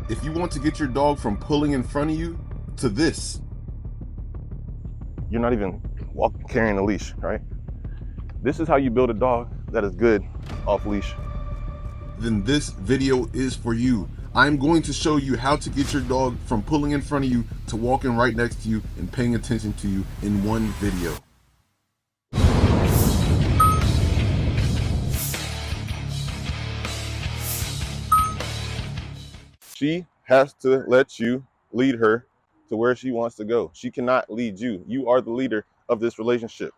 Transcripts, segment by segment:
If you want to get your dog from pulling in front of you to this, you're not even carrying a leash, right? This is how you build a dog that is good off leash. then this video is for you. I'm going to show you how to get your dog from pulling in front of you to walking right next to you and paying attention to you in one video. She has to let you lead her to where she wants to go. She cannot lead you. You are the leader of this relationship.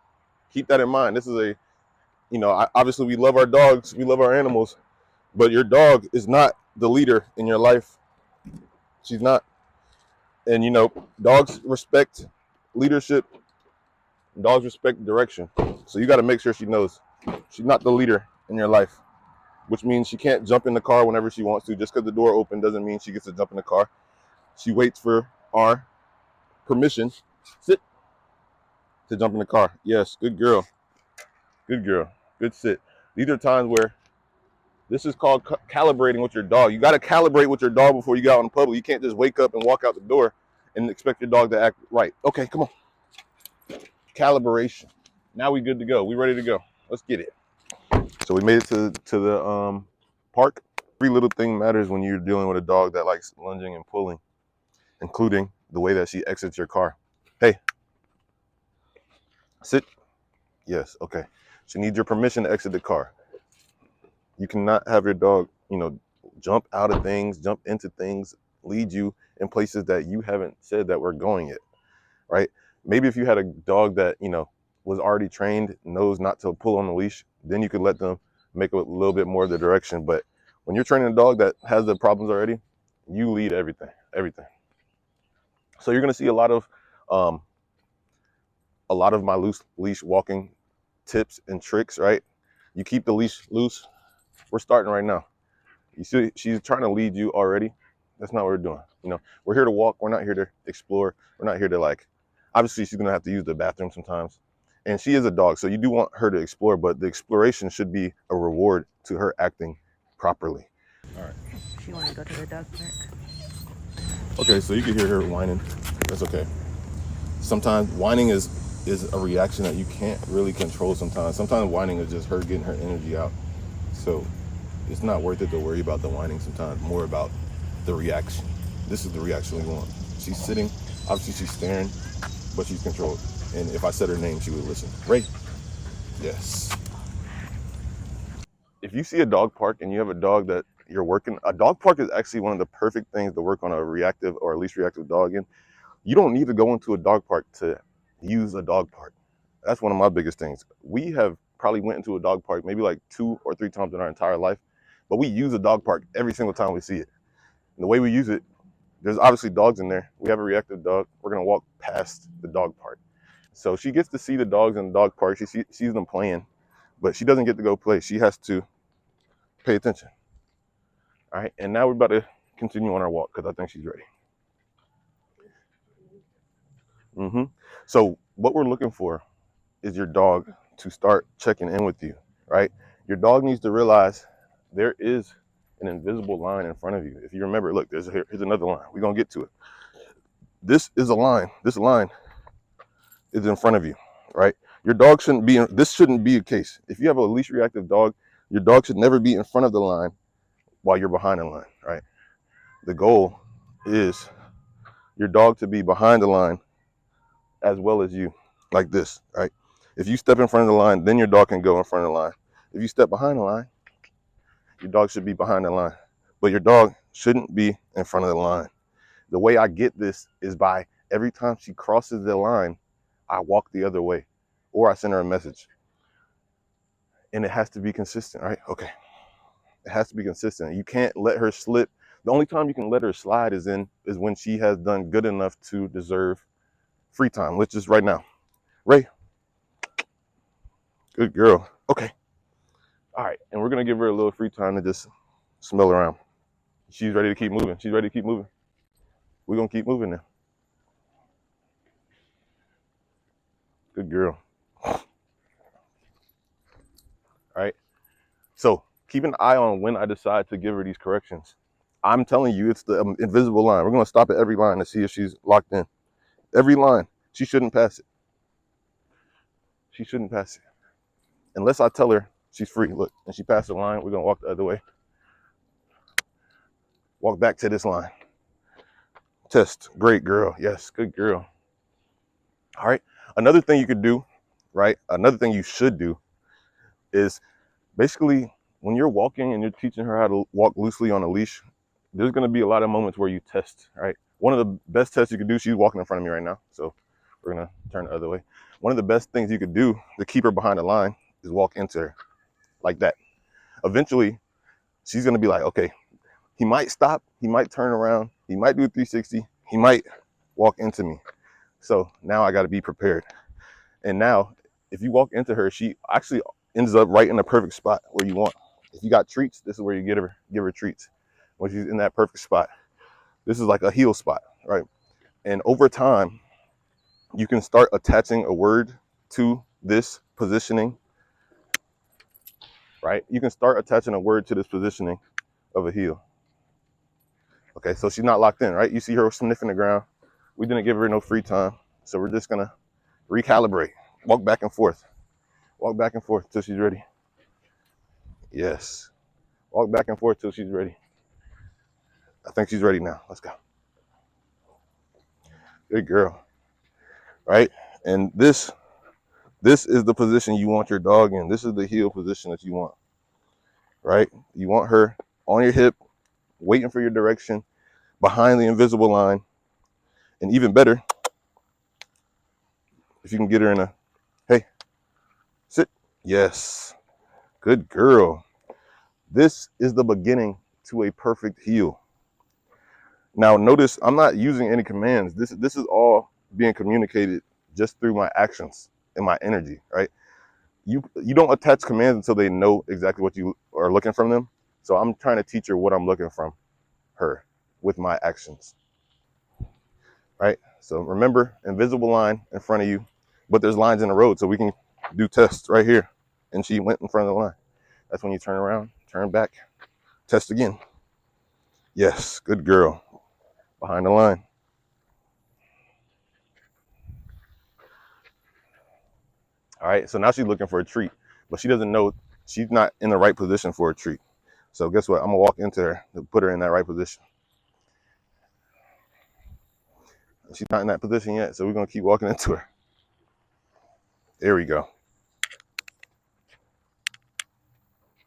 Keep that in mind. This is obviously we love our dogs, we love our animals, but your dog is not the leader in your life. She's not. And dogs respect leadership. Dogs respect direction. So you got to make sure she knows she's not the leader in your life, which means she can't jump in the car whenever she wants to. Just because the door open doesn't mean she gets to jump in the car. She waits for our permission, sit, to jump in the car. Yes, good girl. Good girl. Good sit. These are times where this is called calibrating with your dog. You got to calibrate with your dog before you go out in public. You can't just wake up and walk out the door and expect your dog to act right. Okay, come on. Calibration. Now we good to go. We ready to go. Let's get it. So we made it to the park. Every little thing matters when you're dealing with a dog that likes lunging and pulling, including the way that she exits your car. Hey, sit. Yes, okay. She needs your permission to exit the car. You cannot have your dog, jump out of things, jump into things, lead you in places that you haven't said that we're going yet, right? Maybe if you had a dog that, was already trained, knows not to pull on the leash, then you could let them make a little bit more of the direction. But when you're training a dog that has the problems already, you lead everything. So you're going to see um, a lot of my loose leash walking tips and tricks, right? You keep the leash loose. We're starting right now. You see, she's trying to lead you already. That's not what we're doing. We're here to walk. We're not here to explore. We're not here to obviously she's going to have to use the bathroom sometimes. And she is a dog, so you do want her to explore, but the exploration should be a reward to her acting properly. All right. She want to go to the dog park. Okay, so you can hear her whining. That's okay. Sometimes whining is a reaction that you can't really control sometimes. Sometimes whining is just her getting her energy out. So it's not worth it to worry about the whining sometimes, more about the reaction. This is the reaction we want. She's sitting, obviously she's staring, but she's controlled. And if I said her name, she would listen. Ray. Yes. If you see a dog park and you have a dog that you're working, a dog park is actually one of the perfect things to work on a reactive or at least reactive dog in. You don't need to go into a dog park to use a dog park. That's one of my biggest things. We have probably went into a dog park maybe like 2 or 3 times in our entire life, but we use a dog park every single time we see it. And the way we use it, there's obviously dogs in there. We have a reactive dog. We're going to walk past the dog park. So she gets to see the dogs in the dog park. She sees them playing, but she doesn't get to go play. She has to pay attention. All right. And now we're about to continue on our walk because I think she's ready. So what we're looking for is your dog to start checking in with you, right? Your dog needs to realize there is an invisible line in front of you. If you remember, look, here's another line. We're going to get to it. This is a line. This line is in front of you, right? Your dog shouldn't be in, this shouldn't be a case. If you have a leash reactive dog, your dog should never be in front of the line while you're behind the line, right? The goal is your dog to be behind the line as well as you, like this, right? If you step in front of the line, then your dog can go in front of the line. If you step behind the line, your dog should be behind the line. But your dog shouldn't be in front of the line. The way I get this is by every time she crosses the line, I walk the other way or I send her a message. And it has to be consistent, right? Okay. It has to be consistent. You can't let her slip. The only time you can let her slide is when she has done good enough to deserve free time. Let's just right now. Ray. Good girl. Okay. All right. And we're going to give her a little free time to just smell around. She's ready to keep moving. She's ready to keep moving. We're going to keep moving now. Good girl. All right. So keep an eye on when I decide to give her these corrections. I'm telling you, it's the invisible line. We're going to stop at every line to see if she's locked in. Every line. She shouldn't pass it. She shouldn't pass it. Unless I tell her she's free. Look, and she passed the line, we're going to walk the other way. Walk back to this line. Test. Great girl. Yes, good girl. All right. Another thing you could do, right? Another thing you should do is basically when you're walking and you're teaching her how to walk loosely on a leash, there's going to be a lot of moments where you test, right? One of the best tests you could do, she's walking in front of me right now, so we're going to turn the other way. One of the best things you could do to keep her behind the line is walk into her like that. Eventually, she's going to be like, okay, he might stop, he might turn around, he might do a 360, he might walk into me. So now I got to be prepared. And now, if you walk into her, she actually ends up right in the perfect spot where you want. If you got treats, this is where you give her treats. When she's in that perfect spot, this is like a heel spot, right? And over time, you can start attaching a word to this positioning, right? You can start attaching a word to this positioning of a heel. Okay, so she's not locked in, right? You see her sniffing the ground. We didn't give her no free time, so we're just gonna recalibrate. Walk back and forth. Walk back and forth till she's ready. Yes. Walk back and forth till she's ready. I think she's ready now. Let's go. Good girl. Right? And this is the position you want your dog in. This is the heel position that you want. Right? You want her on your hip, waiting for your direction, behind the invisible line. And even better, if you can get her in a, hey, sit. Yes. Good girl. This is the beginning to a perfect heel. Now notice I'm not using any commands. This is all being communicated just through my actions and my energy, right? You don't attach commands until they know exactly what you are looking from them. So I'm trying to teach her what I'm looking from her with my actions, right? So remember, invisible line in front of you, but there's lines in the road, so we can do tests right here. And she went in front of the line. That's when you turn around, turn back, test again. Yes, good girl. Behind the line. All right, so now she's looking for a treat, but she doesn't know she's not in the right position for a treat. So guess what? I'm gonna walk into her to put her in that right position. She's not in that position yet, so we're gonna keep walking into her. There we go.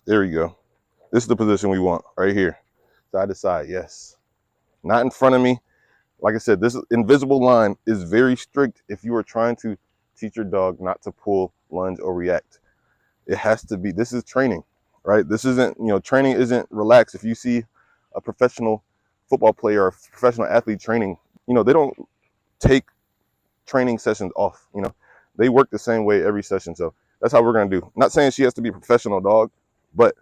There we go. This is the position we want right here, side to side. Yes, not in front of me. Like I said, this invisible line is very strict if you are trying to teach your dog not to pull, lunge, or react. It has to be. This is training, right? This isn't, training isn't relaxed. If you see a professional football player or a professional athlete training, they don't take training sessions off. They work the same way every session. So that's how we're going to do. Not saying she has to be a professional dog, but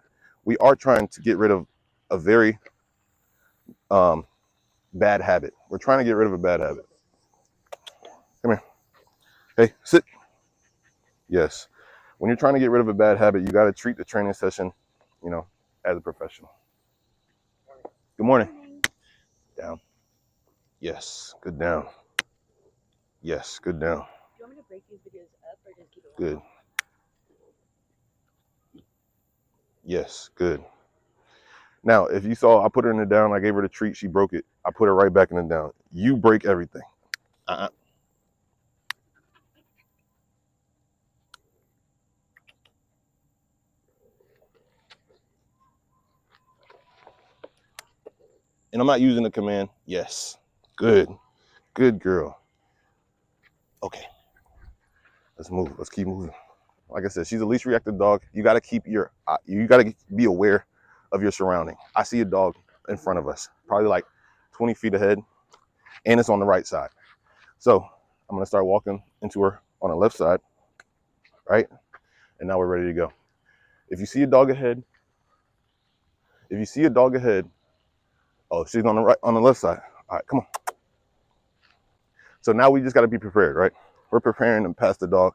we are trying to get rid of a very bad habit. We're trying to get rid of a bad habit. Come here. Hey, sit. Yes. When you're trying to get rid of a bad habit, you got to treat the training session, as a professional. Good morning. Down. Yes. Good down. Yes. Good down. Do you want me to break these videos up or just keep it Good. Yes. Good. Now, if you saw, I put her in the down, I gave her the treat, she broke it. I put her right back in the down. You break everything. And I'm not using the command. Yes. Good. Good girl. Okay. Let's move. Let's keep moving. Like I said, she's a leash reactive dog. You got to be aware of your surrounding. I see a dog in front of us, probably like 20 feet ahead, and it's on the right side. So I'm going to start walking into her on the left side, right? And now we're ready to go. If you see a dog ahead, oh, she's on the right, on the left side. All right, come on. So now we just got to be prepared, right? We're preparing to pass the dog.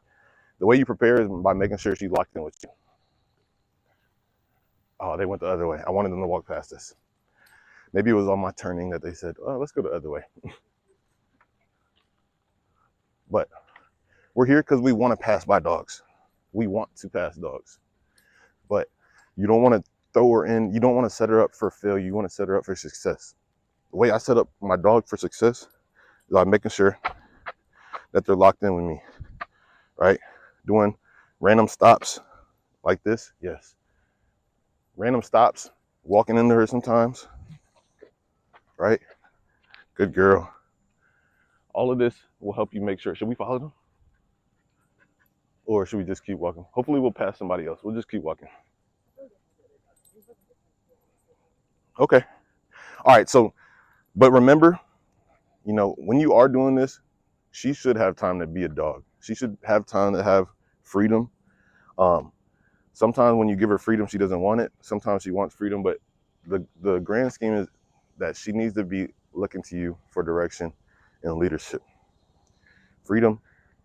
The way you prepare is by making sure she's locked in with you. Oh, they went the other way. I wanted them to walk past us. Maybe it was on my turning that they said, oh, let's go the other way. But we're here because we want to pass by dogs. We want to pass dogs. But you don't want to throw her in. You don't want to set her up for failure. You want to set her up for success. The way I set up my dog for success is I'm making sure that they're locked in with me, right? Doing random stops like this, yes. Random stops, walking into her sometimes, right? Good girl. All of this will help you make sure. Should we follow them? Or should we just keep walking? Hopefully we'll pass somebody else. We'll just keep walking. Okay. All right, so, but remember, you know, when you are doing this, she should have time to be a dog. She should have time to have freedom. Sometimes when you give her freedom, she doesn't want it. Sometimes she wants freedom, but the grand scheme is that she needs to be looking to you for direction and leadership. Freedom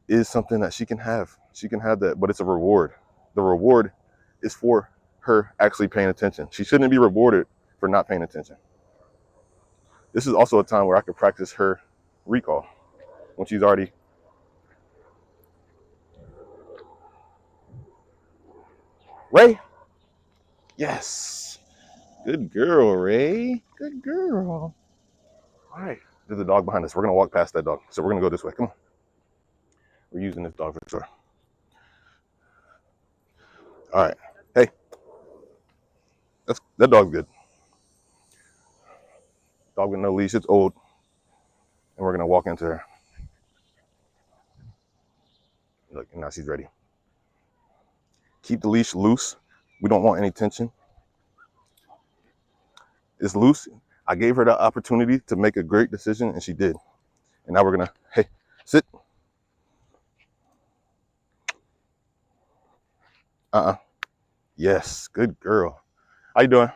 is something that she can have. She can have that, but it's a reward. The reward is for her actually paying attention. She shouldn't be rewarded for not paying attention. This is also a time where I could practice her recall when she's already. Ray? Yes. Good girl, Ray. Good girl. All right. There's a dog behind us. We're going to walk past that dog. So we're going to go this way. Come on. We're using this dog for sure. All right. Hey. That dog's good. Dog with no leash. It's old. And we're going to walk into her. Look, now she's ready. Keep the leash loose. We don't want any tension. It's loose. I gave her the opportunity to make a great decision, and she did. And now we're going to, hey, sit. Yes, good girl. How you doing?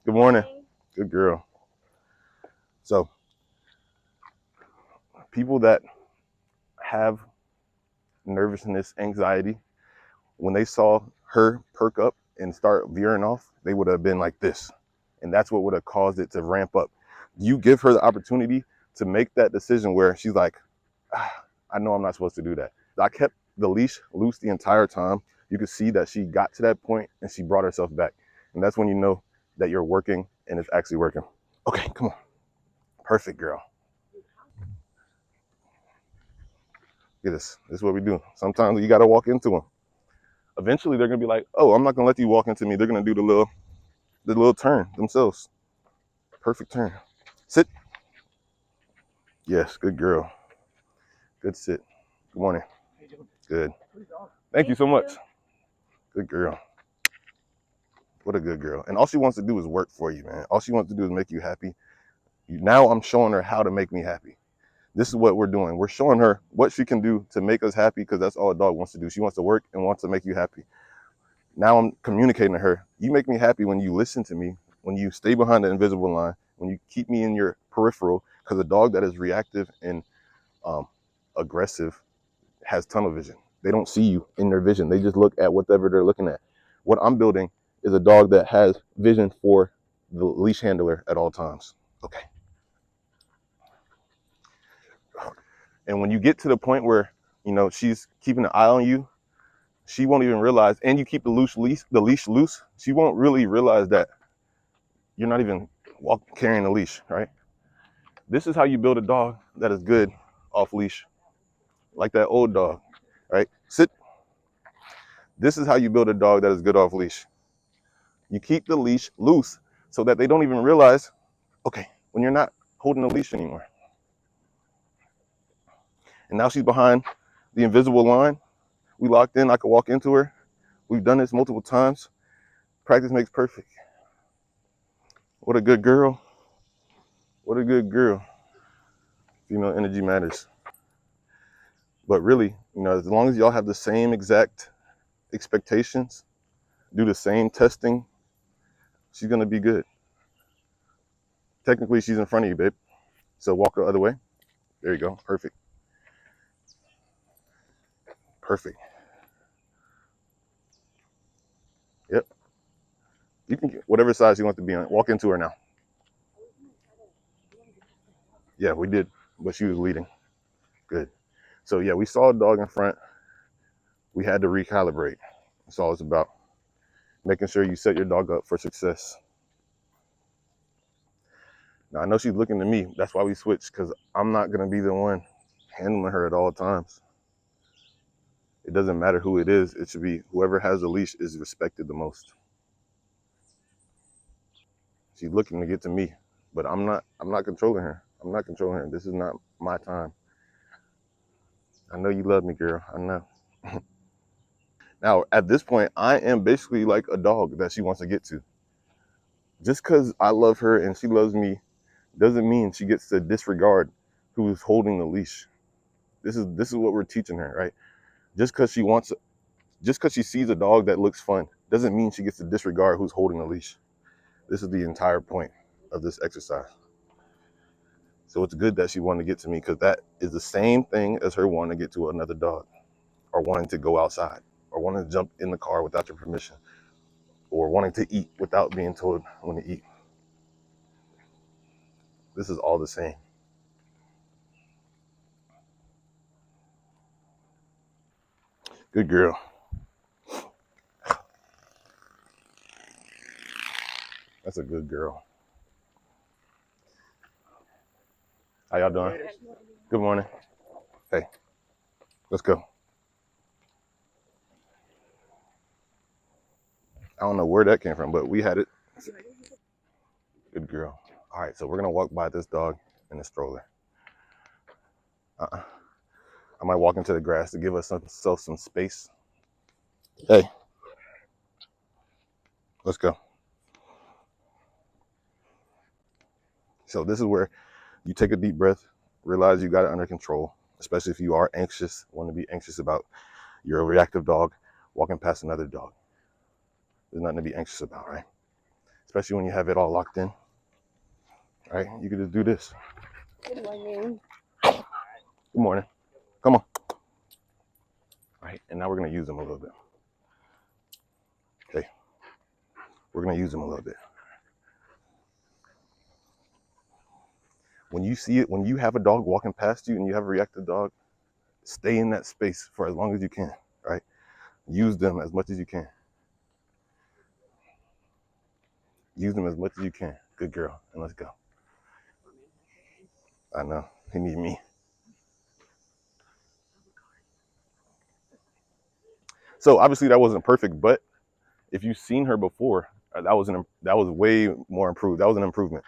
Good morning. Good girl. So, people that have nervousness, anxiety, when they saw her perk up and start veering off, they would have been like this. And that's what would have caused it to ramp up. You give her the opportunity to make that decision where she's like, I know I'm not supposed to do that. I kept the leash loose the entire time. You could see that she got to that point and she brought herself back. And that's when you know that you're working and it's actually working. Okay, come on. Perfect, girl. Get this. This is what we do. Sometimes you got to walk into them. Eventually, they're going to be like, oh, I'm not going to let you walk into me. They're going to do the little turn themselves. Perfect turn. Sit. Yes, good girl. Good sit. Good morning. Good. Thank you so much. Good girl. What a good girl. And all she wants to do is work for you, man. All she wants to do is make you happy. Now I'm showing her how to make me happy. This is what we're doing. We're showing her what she can do to make us happy because that's all a dog wants to do. She wants to work and wants to make you happy. Now I'm communicating to her, you make me happy when you listen to me, when you stay behind the invisible line, when you keep me in your peripheral, because a dog that is reactive and aggressive has tunnel vision. They don't see you in their vision. They just look at whatever they're looking at. What I'm building is a dog that has vision for the leash handler at all times. Okay. And when you get to the point where, you know, she's keeping an eye on you, she won't even realize, and you keep the leash loose, she won't really realize that you're not even carrying the leash, right? This is how you build a dog that is good off leash, like that old dog, right? Sit. This is how you build a dog that is good off leash. You keep the leash loose so that they don't even realize, okay, when you're not holding the leash anymore. And now she's behind the invisible line. We locked in, I could walk into her. We've done this multiple times. Practice makes perfect. What a good girl. What a good girl. Female energy matters. But really, you know, as long as y'all have the same exact expectations, do the same testing, she's gonna be good. Technically, she's in front of you, babe. So walk the other way. There you go. Perfect. Perfect. Yep. You can get whatever size you want to be on. Walk into her now. Yeah, we did, but she was leading. Good. So yeah, we saw a dog in front. We had to recalibrate. That's all it's about. Making sure you set your dog up for success. Now I know she's looking to me. That's why we switched, because I'm not gonna be the one handling her at all times. It doesn't matter who it is. It should be whoever has the leash is respected the most. She's looking to get to me, but I'm not controlling her. I'm not controlling her. This is not my time. I know you love me, girl. I know. Now, at this point, I am basically like a dog that she wants to get to. Just because I love her and she loves me doesn't mean she gets to disregard who's holding the leash. This is what we're teaching her, right? Just because she sees a dog that looks fun doesn't mean she gets to disregard who's holding the leash. This is the entire point of this exercise. So it's good that she wanted to get to me, because that is the same thing as her wanting to get to another dog, or wanting to go outside, or wanting to jump in the car without your permission, or wanting to eat without being told when to eat. This is all the same. Good girl. That's a good girl. How y'all doing? Good morning. Hey, let's go. I don't know where that came from, but we had it. Good girl. All right, so we're gonna walk by this dog in the stroller. I might walk into the grass to give us some space. Hey, let's go. So this is where you take a deep breath, realize you got it under control, especially if you are anxious, want to be anxious about your reactive dog walking past another dog. There's nothing to be anxious about, right? Especially when you have it all locked in, right? You can just do this. Good morning. Good morning. Come on. All right, and now we're gonna use them a little bit. Okay, we're gonna use them a little bit. When you see it, when you have a dog walking past you and you have a reactive dog, stay in that space for as long as you can, right? Use them as much as you can. Use them as much as you can. Good girl, and let's go. I know, he need me. So obviously that wasn't perfect, but if you've seen her before, that was way more improved. That was an improvement,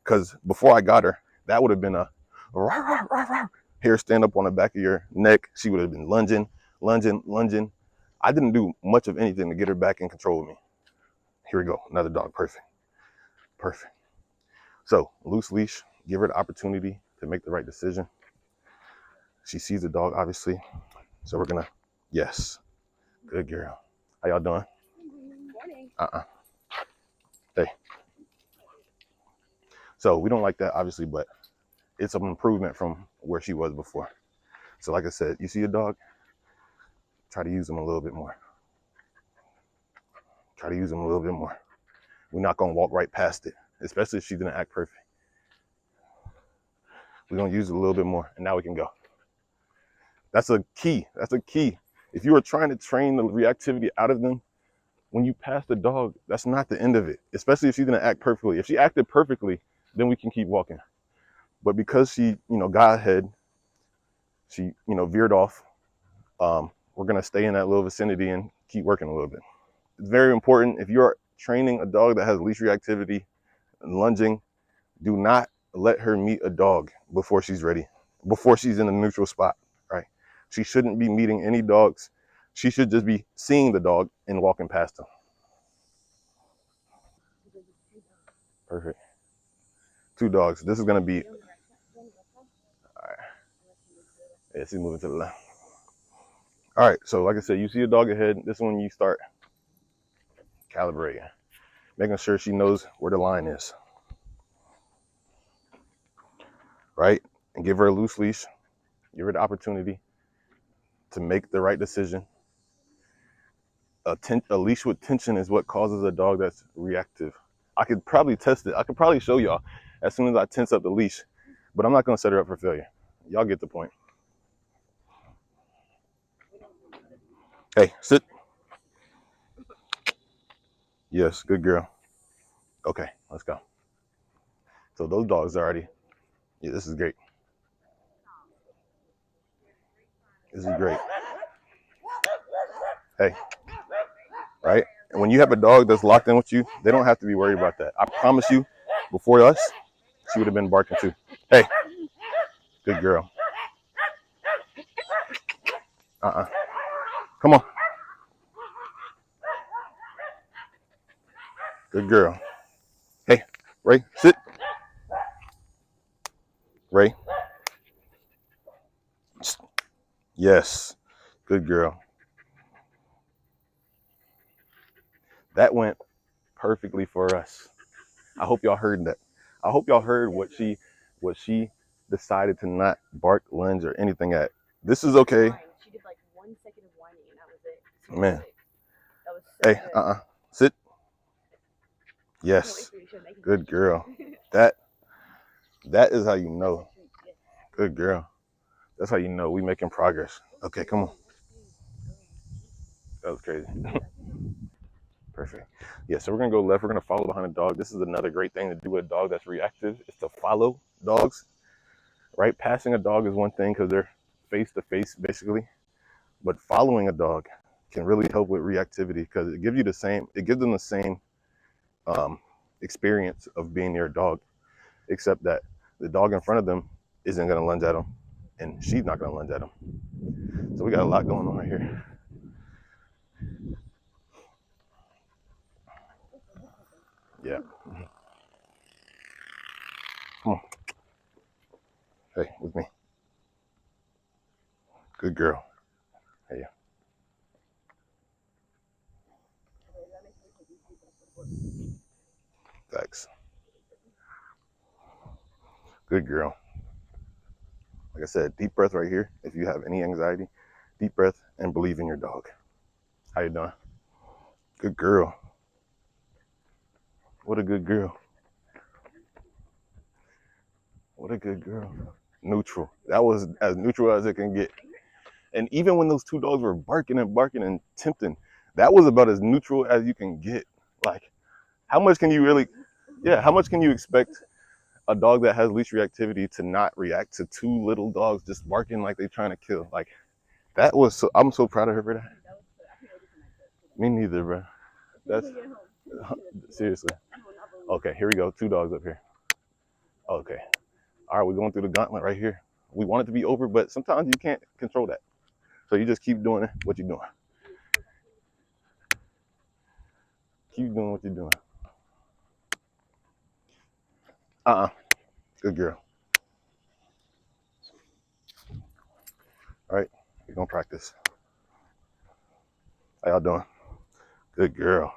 because before I got her, that would have been a rah, rah, rah, rah, hair stand up on the back of your neck. She would have been lunging, lunging, lunging. I didn't do much of anything to get her back in control of me. Here we go, another dog. Perfect, perfect. So loose leash, give her the opportunity to make the right decision. She sees the dog, obviously, so we're gonna, yes, good girl. How y'all doing? Morning. Hey. So we don't like that, obviously, but it's an improvement from where she was before. So like I said, you see a dog, try to use them a little bit more. Try to use them a little bit more. We're not gonna walk right past it, especially if she didn't act perfect. We're gonna use it a little bit more, and now we can go. That's a key. That's a key. If you are trying to train the reactivity out of them, when you pass the dog, that's not the end of it, especially if she didn't act perfectly. If she acted perfectly, then we can keep walking. But because she, got ahead, she, veered off, we're gonna stay in that little vicinity and keep working a little bit. It's very important, if you're training a dog that has leash reactivity and lunging, do not let her meet a dog before she's ready, before she's in a neutral spot, right? She shouldn't be meeting any dogs. She should just be seeing the dog and walking past them. Perfect. 2 dogs. This is gonna be, all right. Yeah, she's moving to the left. All right, so like I said, you see a dog ahead. This one you start calibrating, making sure she knows where the line is, right? And give her a loose leash. Give her the opportunity to make the right decision. A leash with tension is what causes a dog that's reactive. I could probably test it. I could probably show y'all as soon as I tense up the leash, but I'm not going to set her up for failure. Y'all get the point. Hey, sit. Yes, good girl. Okay, let's go. So those dogs already, yeah, this is great. This is great. Hey, right? And when you have a dog that's locked in with you, they don't have to be worried about that. I promise you, before us, she would have been barking too. Hey, good girl. Come on. Good girl. Hey, Ray, sit. Ray. Yes. Good girl. That went perfectly for us. I hope y'all heard that. I hope y'all heard what she decided to not bark, lunge, or anything at. This is okay. She did like 1 second of whining and that was it. So Man. that was so Hey, good. sit. Yes. Good girl. That is how you know. Good girl. That's how you know we making progress. Okay, come on. That was crazy. Perfect. Yeah, so we're gonna go left. We're gonna follow behind a dog. This is another great thing to do with a dog that's reactive, is to follow dogs. Right? Passing a dog is one thing because they're face to face basically. But following a dog can really help with reactivity because it gives them the same experience of being near a dog, except that the dog in front of them isn't gonna lunge at them, and she's not gonna lunge at them. So we got a lot going on right here. Yeah. Come on. Hey, with me. Good girl. Hey. Thanks. Good girl. Like I said, deep breath right here. If you have any anxiety, deep breath and believe in your dog. How you doing? Good girl. What a good girl. What a good girl. Neutral. That was as neutral as it can get. And even when those two dogs were barking and tempting, that was about as neutral as you can get. Like, how much can you expect a dog that has leash reactivity to not react to two little dogs just barking like they're trying to kill? Like, I'm so proud of her for that. Me neither, bro. That's seriously. Okay, here we go. Two dogs up here. Okay. All right, we're going through the gauntlet right here. We want it to be over, but sometimes you can't control that. So you just keep doing what you're doing. Keep doing what you're doing. Good girl. All right, we're gonna practice. How y'all doing? Good girl.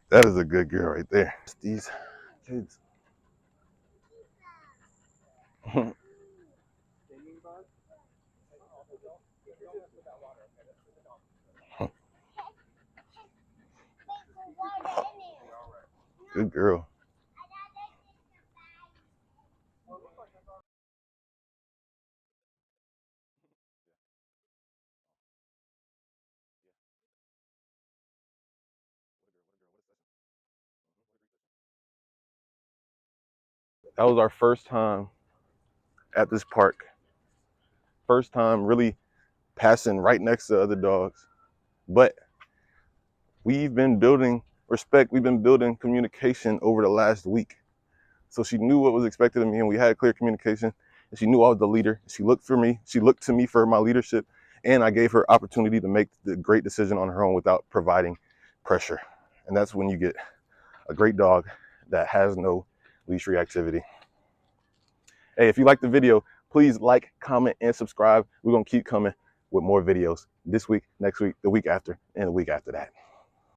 That is a good girl right there. These kids. Good girl. That was our first time at this park. First time really passing right next to other dogs. But we've been building respect. We've been building communication over the last week. So she knew what was expected of me, and we had clear communication. And she knew I was the leader. She looked for me. She looked to me for my leadership, and I gave her opportunity to make the great decision on her own without providing pressure. And that's when you get a great dog that has no leash reactivity. Hey, if you like the video, please like, comment, and subscribe. We're gonna keep coming with more videos this week, next week, the week after, and the week after that.